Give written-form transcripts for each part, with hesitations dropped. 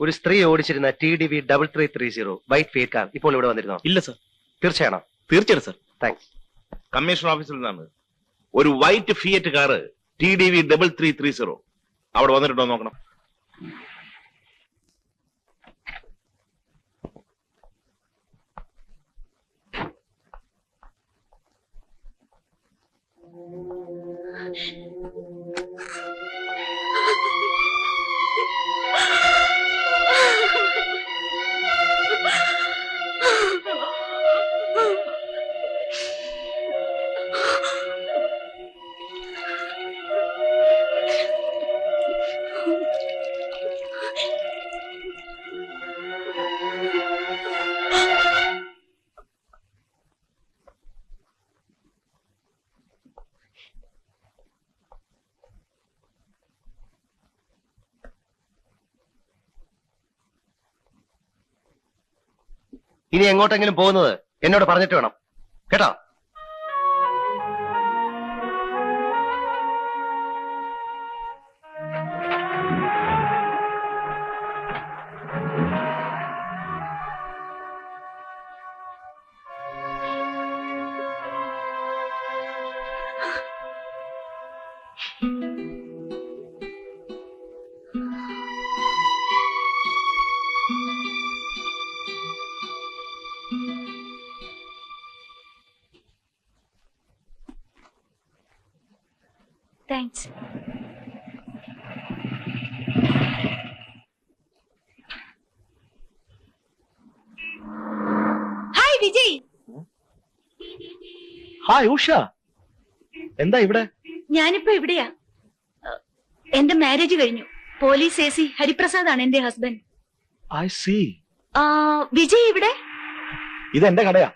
ഒരു സ്ത്രീ ഓടിച്ചിരുന്ന TDV 3330 വൈറ്റ് ഫീൽഡ് കാർ ഇപ്പോൾ ഇവിടെ വന്നിരുന്നോ? ഇല്ല സർ. തീർച്ചയാണോ? തീർച്ചയായിട്ടും സർ. താങ്ക്സ്. കമ്മീഷണർ ഓഫീസിൽ നിന്നാണ്. ഒരു വൈറ്റ് ഫിയറ്റ് കാറ് TDV 3330 അവിടെ വന്നിട്ടുണ്ടോ നോക്കണം. ഇനി എങ്ങോട്ടെങ്കിലും പോകുന്നത് എന്നോട് പറഞ്ഞിട്ട് വേണം കേട്ടോ. Thanks. Hi Vijay. Hi Usha, എന്താ ഇവിടെ? ഞാനിപ്പോ ഇവിടെയാ. എന്റെ മാരേജ് കഴിഞ്ഞു. പോലീസ് AC ഹരിപ്രസാദ് ആണ് എന്റെ ഹസ്ബൻഡ്. I see. വിജയ് ഇവിടെ? ഇത് എന്റെ കടയാ.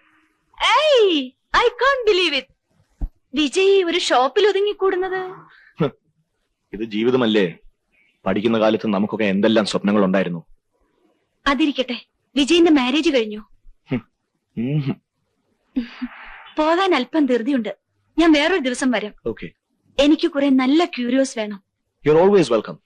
I can't believe it. Vijay ഒരു ഷോപ്പിൽ ഒതുങ്ങിക്കൂടുന്നത്. ഇത് ജീവിതമല്ലേ. പഠിക്കുന്ന കാലത്ത് നമുക്കൊക്കെ എന്തെല്ലാം സ്വപ്നങ്ങൾ ഉണ്ടായിരുന്നു. അതിരിക്കട്ടെ, വിജയിന്റെ മാരേജ് കഴിഞ്ഞു. പോകാൻ അല്പം ധൃതിയുണ്ട്. ഞാൻ വേറൊരു ദിവസം വരാം. ഓക്കെ. എനിക്ക് കുറെ നല്ല ക്യൂരിയോസ് വേണം. You are always welcome.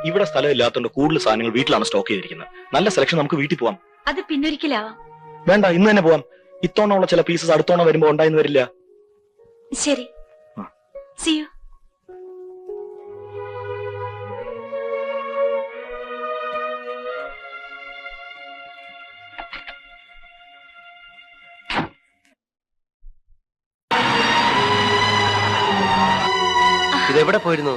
ഇവിടെ സ്ഥലമില്ലാത്തതുകൊണ്ട് കൂടുതൽ സാധനങ്ങൾ വീട്ടിലാണ് സ്റ്റോക്ക് ചെയ്തിരിക്കുന്നത്. നല്ല സെലക്ഷൻ, നമുക്ക് വീട്ടിൽ പോവാം. അത് പിന്നൊരിക്കലാവാം. വേണ്ട, ഇന്ന് തന്നെ പോവാം. ഇത്തവണ ചില പീസസ് അടുത്തവണ വരുമ്പോ ഉണ്ടായിന്ന് വരില്ല. ശരി, see you. ഇതെവിടെ പോയിരുന്നു?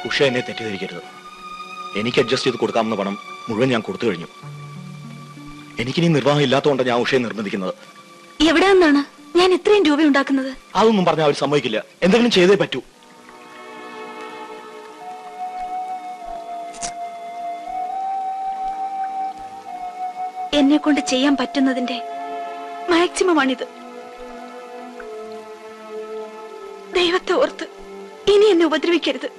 ഉഷ എന്നെ തെറ്റിദ്ധരിക്കരുത്. എനിക്ക് അഡ്ജസ്റ്റ് ചെയ്ത് കൊടുക്കാവുന്ന പണം മുഴുവൻ ഞാൻ കൊടുത്തു കഴിഞ്ഞു. എനിക്കിനി നിർവാഹം ഇല്ലാത്തതുകൊണ്ട് ഞാൻ ഉഷയെ നിർബന്ധിക്കുന്നത്. എവിടെ നിന്നാണ് ഞാൻ ഇത്രയും രൂപ ഉണ്ടാക്കുന്നത്? അതൊന്നും പറഞ്ഞാൽ അവർ സമ്മതിക്കില്ല. എന്തെങ്കിലും ചെയ്തേ പറ്റൂ. എന്നെ കൊണ്ട് ചെയ്യാൻ പറ്റുന്നതിന്റെ മാക്സിമം ആണിത്. ദൈവത്തെ ഓർത്ത് ഇനി എന്നെ ഉപദ്രവിക്കരുത്.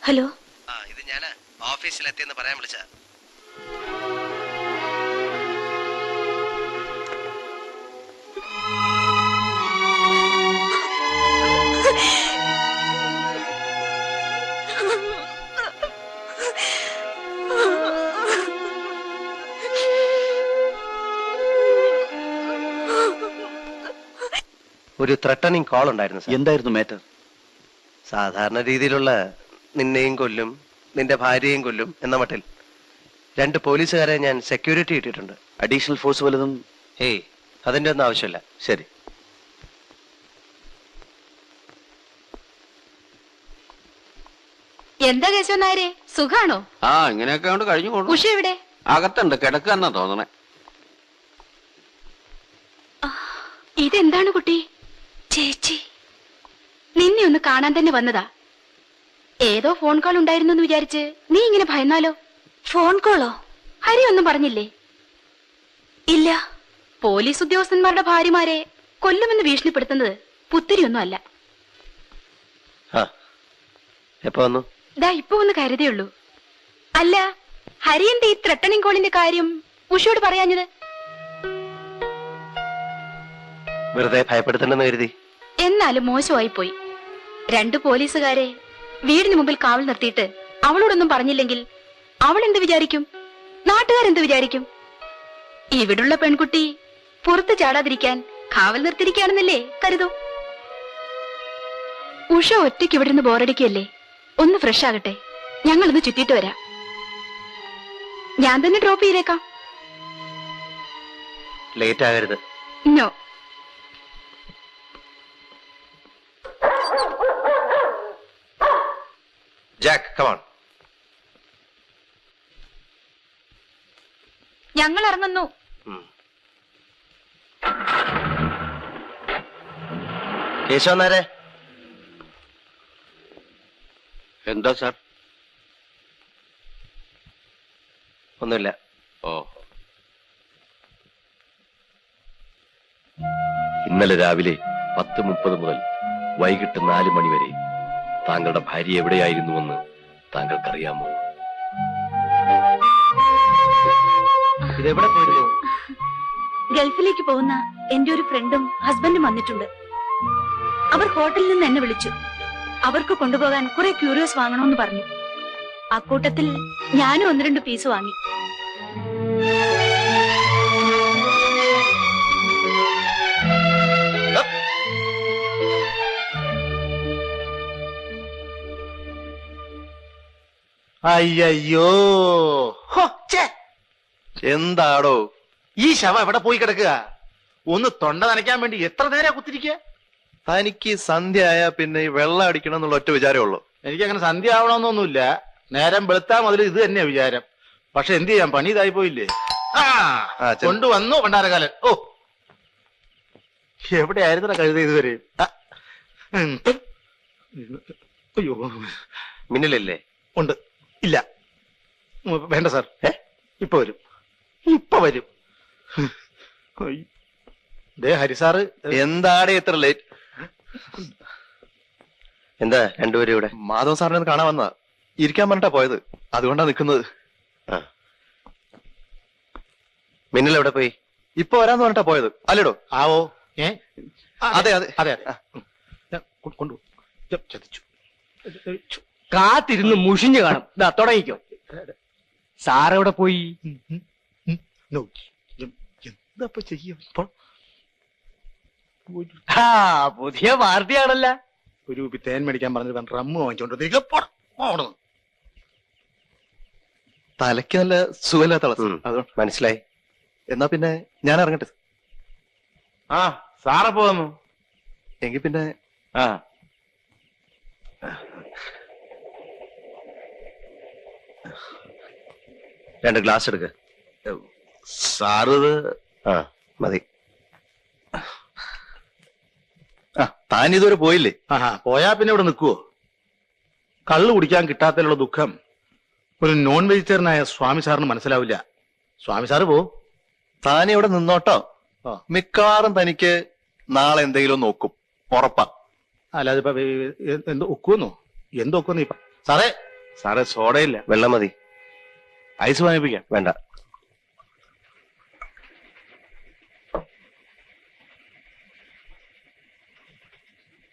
ഹലോ, ഇത് ഞാൻ ഓഫീസിലെത്തിയെന്ന് പറയാൻ വിളിച്ച. ഒരു ത്രട്ടണിങ് കോൾ ഉണ്ടായിരുന്നു സാർ. എന്തായിരുന്നു മാറ്റർ? സാധാരണ രീതിയിലുള്ള നിന്നെയും കൊല്ലും നിന്റെ ഭാര്യയും കൊല്ലും എന്ന മട്ടിൽ 2 പോലീസുകാരെ ഞാൻ സെക്യൂരിറ്റി ഇട്ടിട്ടുണ്ട്. അഡീഷണൽ ഫോഴ്സ് വല്ലതും? ഏയ്, അതിന്റെ ഒന്നും ആവശ്യമില്ല. ശരി. എന്താ കേശവൻ നായരെ, സുഖാണോ? ഇങ്ങനെയൊക്കെ കൊണ്ട് കഴിഞ്ഞു പോകും. ഉഷ എവിടെ? അകത്തുണ്ട്, കിടക്കാന്നാ തോന്നണേ. ഇതെന്താണ് കുട്ടി? ചേച്ചി, നിന്നെ ഒന്ന് കാണാൻ തന്നെ വന്നതാ. ഏതോ ഫോൺ കോൾ ഉണ്ടായിരുന്നു എന്ന് വിചാരിച്ച് നീ ഇങ്ങനെ ഭയന്നാലോ? ഫോൺ കോളോ? ഹരി ഒന്നും പറഞ്ഞില്ലേ? ഇല്ല. പോലീസ് ഉദ്യോഗസ്ഥന്മാരുടെ ഭാര്യമാരെ കൊല്ലുമെന്ന് ഭീഷണിപ്പെടുത്തുന്നത് പുത്തിരിയൊന്നും അല്ല. എപ്പോ വന്നു? ദാ ഇപ്പൊ ഒന്ന് കരുതേയുള്ളൂ. അല്ല, ഹരിയന്റെ ഈ ത്രട്ടണിങ് കോളിന്റെ കാര്യം ഉഷയോട് പറയാഞ്ഞത്? വെറുതെ ഭയപ്പെടുത്തണ്ടെന്ന് കരുതി. എന്നാലും മോശമായി പോയി. 2 പോലീസുകാരെ വീടിന് മുമ്പിൽ കാവൽ നിർത്തിയിട്ട് അവളോടൊന്നും പറഞ്ഞില്ലെങ്കിൽ അവൾ എന്ത് വിചാരിക്കും? നാട്ടുകാരെന്ത് വിചാരിക്കും? ഇവിടുള്ള പെൺകുട്ടി പുറത്ത് ചാടാതിരിക്കാൻ കാവൽ നിർത്തിയിരിക്കുകയാണെന്നല്ലേ കരുതൂ. ഉഷ ഒറ്റയ്ക്ക് ഇവിടെ നിന്ന് ബോറടിക്കല്ലേ? ഒന്ന് ഫ്രഷ് ആകട്ടെ, ഞങ്ങളൊന്ന് ചുറ്റിയിട്ട് വരാം. ഞാൻ തന്നെ ഡ്രോപ്പ് ചെയ്തേക്കാം. ലേറ്റ് ആകരുത്. നോ. Jack, come on. ഞങ്ങൾ ഇറങ്ങുന്നു. കേശവൻ നേരെ. എന്താ സാർ? ഒന്നുമില്ല. ഓ, ഇന്നലെ രാവിലെ 10:30 മുതൽ വൈകിട്ട് 4 മണി വരെ താങ്കളുടെ ഭാര്യ എവിടെയായിരുന്നുവെന്ന് താങ്കൾക്കറിയാമോ? ഇതെവിടെ പോയിരുന്നു? ഗൾഫിലേക്ക് പോകുന്ന എന്റെ ഒരു ഫ്രണ്ടും ഹസ്ബൻഡും വന്നിട്ടുണ്ട്. അവർ ഹോട്ടലിൽ നിന്ന് എന്നെ വിളിച്ചു. അവർക്ക് കൊണ്ടുപോകാൻ കുറെ ക്യൂരിയോസ് വാങ്ങണമെന്ന് പറഞ്ഞു. അക്കൂട്ടത്തിൽ ഞാനും 1-2 പീസ് വാങ്ങി. അയ്യോ, എന്താടോ ഈ ശവം എവിടെ പോയി കിടക്കുക? ഒന്ന് തൊണ്ട നനയ്ക്കാൻ വേണ്ടി എത്ര നേരം കുത്തിരിക്കുക? തനിക്ക് സന്ധ്യ ആയാ പിന്നെ ഈ വെള്ളം അടിക്കണം എന്നുള്ള ഒറ്റ വിചാരമേ ഉള്ളൂ. എനിക്കങ്ങനെ സന്ധ്യ ആവണമെന്നൊന്നുമില്ല. നേരം വെളുത്താ മുതൽ ഇത് തന്നെയാ വിചാരം. പക്ഷെ എന്ത് ചെയ്യാൻ, പണി ഇതായി പോയില്ലേ? കൊണ്ടുവന്നു പണ്ടാരകാലൻ. ഓ, എവിടെയായിരുന്ന കഴുത ഇതുവരെ? അയ്യോ, മിന്നലല്ലേ? ഉണ്ട്. ഇല്ല, വേണ്ട സാർ. ഇപ്പൊ വരും, ഇപ്പൊ വരും. ദേ ഹരിസാറ്, എന്താടെ ഇത്ര ലേറ്റ്? എന്താ രണ്ടുപേരും ഇവിടെ? മാധവ സാറിനെ ഒന്ന് കാണാൻ വന്നതാ. ഇരിക്കാൻ പറഞ്ഞിട്ടാ പോയത്, അതുകൊണ്ടാ നിൽക്കുന്നത്. മിന്നൽ എവിടെ പോയി? ഇപ്പൊ വരാന്ന് പറഞ്ഞിട്ടാ പോയത് അല്ലേടോ? ആവോ? അതെ അതെ അതെ അതെ, കൊണ്ടു ചതിച്ചു. കാത്തിരുന്ന് മുഷിഞ്ഞു കാണും. ഇതാ തുടങ്ങിക്കോ. സാറെവിടെ പോയി? എന്താ ചെയ്യ? പുതിയ പാർട്ടിയാണല്ല. ഒരു തേൻ മേടിക്കാൻ പറഞ്ഞിട്ട് റമ്മ് വാങ്ങിച്ചോണ്ട് തലയ്ക്ക് നല്ല സുഖമില്ലാത്ത അതുകൊണ്ട് മനസ്സിലായി. എന്നാ പിന്നെ ഞാൻ ഇറങ്ങട്ടെ. സാറെ പോന്നു. എങ്കിൽ പിന്നെ രണ്ട് ഗ്ലാസ് എടുക്ക. സാറ് മതി. താൻ ഇതുവരെ പോയില്ലേ? പോയാ പിന്നെ ഇവിടെ നിൽക്കുവോ? കള്ളു കുടിക്കാൻ കിട്ടാത്തതിലുള്ള ദുഃഖം ഒരു നോൺ വെജിറ്റേറിയനായ സ്വാമി സാറിന് മനസ്സിലാവില്ല. സ്വാമി സാറ് പോ. താൻ ഇവിടെ നിന്നോട്ടോ. മിക്കവാറും തനിക്ക് നാളെ എന്തെങ്കിലും നോക്കും, ഉറപ്പാ. അല്ലാതെ ഇപ്പൊ എന്തോ ഒക്കുവെന്നോ? എന്തൊക്കെന്ന് ഇപ്പൊ? സാറേ സോഡയില്ല. വെള്ളം മതി. ഐസ് വാങ്ങിപ്പിക്കാം. വേണ്ട.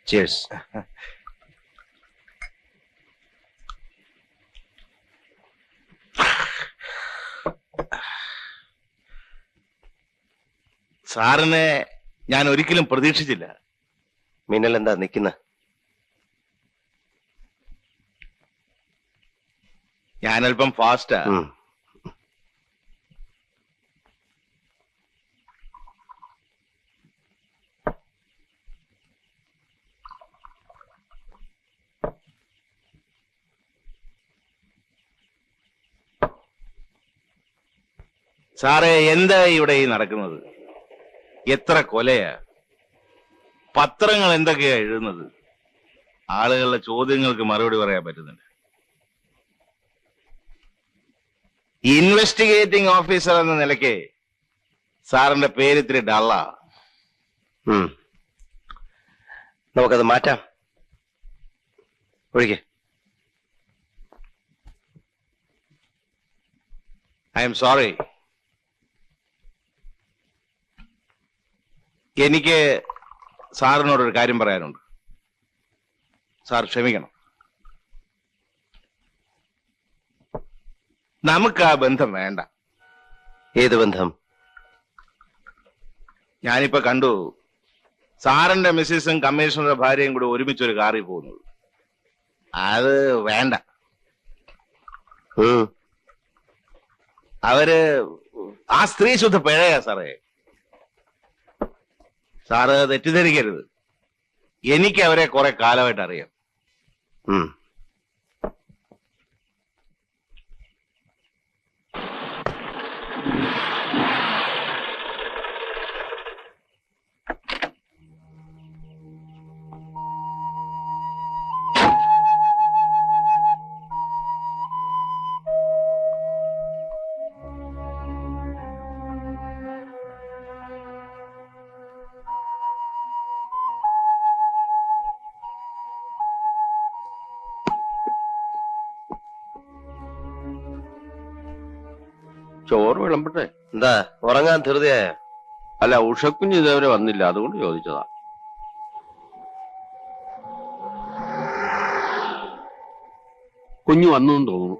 ചിയേഴ്സ്. സാറിനെ ഞാൻ ഒരിക്കലും പ്രതീക്ഷിച്ചില്ല. മിന്നൽ എന്താ നിക്കുന്ന? ഞാനല്പം ഫാസ്റ്റാ. സാറേ, എന്താ ഇവിടെ ഈ നടക്കുന്നത്? എത്ര കൊലയാ? പത്രങ്ങൾ എന്തൊക്കെയാ എഴുതുന്നത്? ആളുകളുടെ ചോദ്യങ്ങൾക്ക് മറുപടി പറയാൻ പറ്റുന്നുണ്ട്. ഇൻവെസ്റ്റിഗേറ്റിംഗ് ഓഫീസർ എന്ന നിലയ്ക്ക് സാറിന്റെ പേര് ഇത്തിരി ഡള്ളാ. നമുക്കത് മാറ്റാം. ഒഴികെ ഐ എം സോറി. എനിക്ക് സാറിനോടൊരു കാര്യം പറയാനുണ്ട്. സാർ ക്ഷമിക്കണം. നമുക്ക് ആ ബന്ധം വേണ്ട. ഏത് ബന്ധം? ഞാനിപ്പോ കണ്ടു സാറിന്റെ മിസ്സിസും കമ്മീഷണറുടെ ഭാര്യയും കൂടി ഒരുമിച്ചൊരു കാറിൽ പോകുന്നത്. അത് വേണ്ട. അവര് ആ സ്ത്രീ ശുദ്ധ പിഴയാ സാറേ. സാറ് തെറ്റിദ്ധരിക്കരുത്. എനിക്ക് അവരെ കുറെ കാലമായിട്ട് അറിയാം. ചോറ് വിളമ്പട്ടെ? എന്താ ഉറങ്ങാൻ ധൃതിയായ? അല്ല, ഉഷക്കുഞ്ഞ് ഇതേവരെ വന്നില്ല, അതുകൊണ്ട് ചോദിച്ചതാ. കുഞ്ഞു വന്നു തോന്നുന്നു.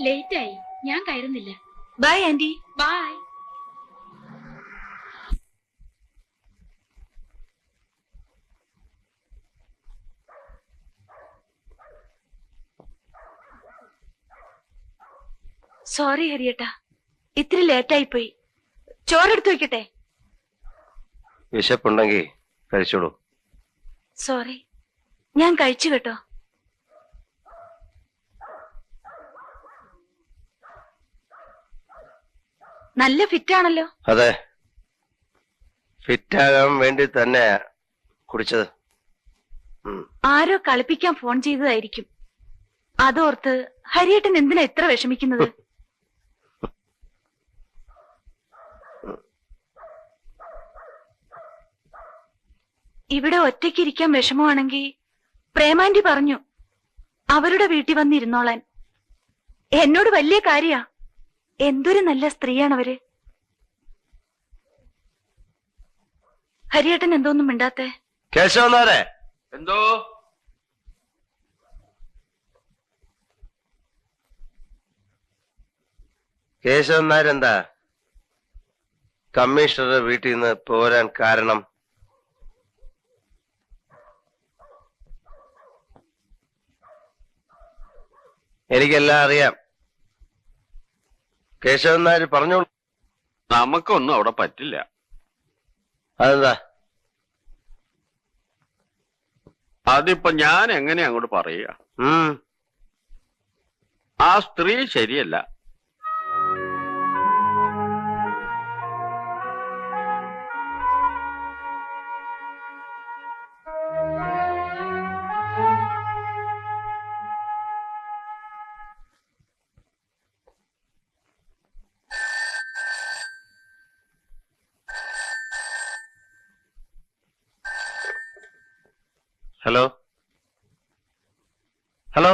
ലേറ്റായി, ഞാൻ കയറുന്നില്ല. By anti. ബൈ. സോറി ഹരിയേട്ടാ, ഇത്തിരി ലേറ്റായി പോയി. ചോറെടുത്ത് വെക്കട്ടെ? വിശപ്പുണ്ടെങ്കിൽ കഴിച്ചോളൂ. സോറി, ഞാൻ കഴിച്ചു കേട്ടോ. നല്ല ഫിറ്റാണല്ലോ. അതെ, ഫിറ്റാകാൻ വേണ്ടി തന്നെ കുടിച്ചത്. ആരോ കളിപ്പിക്കാൻ ഫോൺ ചെയ്തതായിരിക്കും. അതോർത്ത് ഹരിയേട്ടൻ എന്തിനാ ഇത്ര വിഷമിക്കുന്നത്? ഇവിടെ ഒറ്റയ്ക്കിരിക്കാൻ വിഷമമാണെങ്കിൽ പ്രേമാന്റി പറഞ്ഞു അവരുടെ വീട്ടിൽ വന്നിരുന്നോളാൻ. എന്നോട് വലിയ കാര്യാ. എന്തൊരു നല്ല സ്ത്രീയാണവര്. ഹരിയേട്ടൻ എന്തോന്നും മിണ്ടാത്തെ? കേശവനാരെ, എന്തോ? കേശവനാരെന്താ കമ്മീഷണറുടെ വീട്ടിൽ നിന്ന് പോരാൻ കാരണം? എനിക്കെല്ലാം അറിയാം. കേശവനാര് പറഞ്ഞോളൂ. നമുക്കൊന്നും അവിടെ പറ്റില്ല. അതെന്താ? അതിപ്പോ ഞാൻ എങ്ങനെ അങ്ങോട്ട് പറയുക? ആ സ്ത്രീ ശരിയല്ല. Hello hello,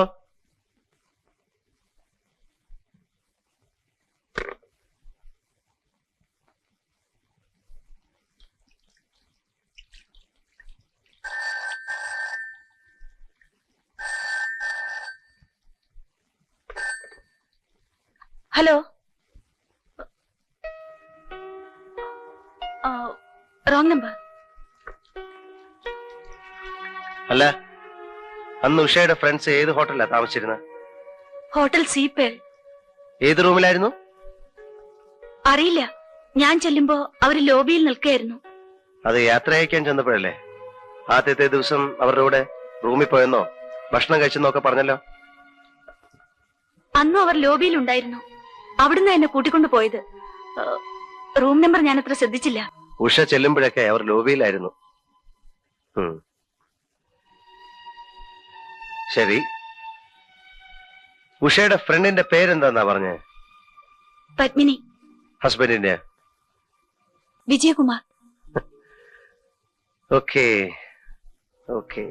hello. Wrong number. അല്ല, അന്ന് ഉഷയുടെ ഫ്രണ്ട്സ് ഏത് ഹോട്ടലിലാ താമസിച്ചിരുന്നത്? ഹോട്ടൽ സീപ്പേൾ. ഏത് റൂമിലായിരുന്നു? അറിയില്ല, ഞാൻ ചെല്ലുമ്പോ അവര് ലോബിയിൽ നിൽക്കുകയായിരുന്നു. അത് യാത്ര അയക്കാൻ ചെന്നപ്പോഴല്ലേ? ആദ്യത്തെ ദിവസം അവരുടെ കൂടെ റൂമിൽ പോയെന്നോ ഭക്ഷണം കഴിച്ചെന്നോ ഒക്കെ പറഞ്ഞല്ലോ. അന്നും അവർ ലോബിയിൽ ഉണ്ടായിരുന്നു. അവിടുന്ന് എന്നെ കൂട്ടിക്കൊണ്ടു പോയത്. റൂം നമ്പർ ഞാൻ അത്ര ശ്രദ്ധിച്ചില്ല. ഉഷ ചെല്ലുമ്പോഴൊക്കെ അവർ ലോബിയിലായിരുന്നു. ശരി, ഉഷയുടെ ഫ്രണ്ടിന്റെ പേരെന്താന്നാ പറഞ്ഞേ? പത്മിനി. ഹസ്ബൻഡിന്റെ? വിജയകുമാർ. Okay okay.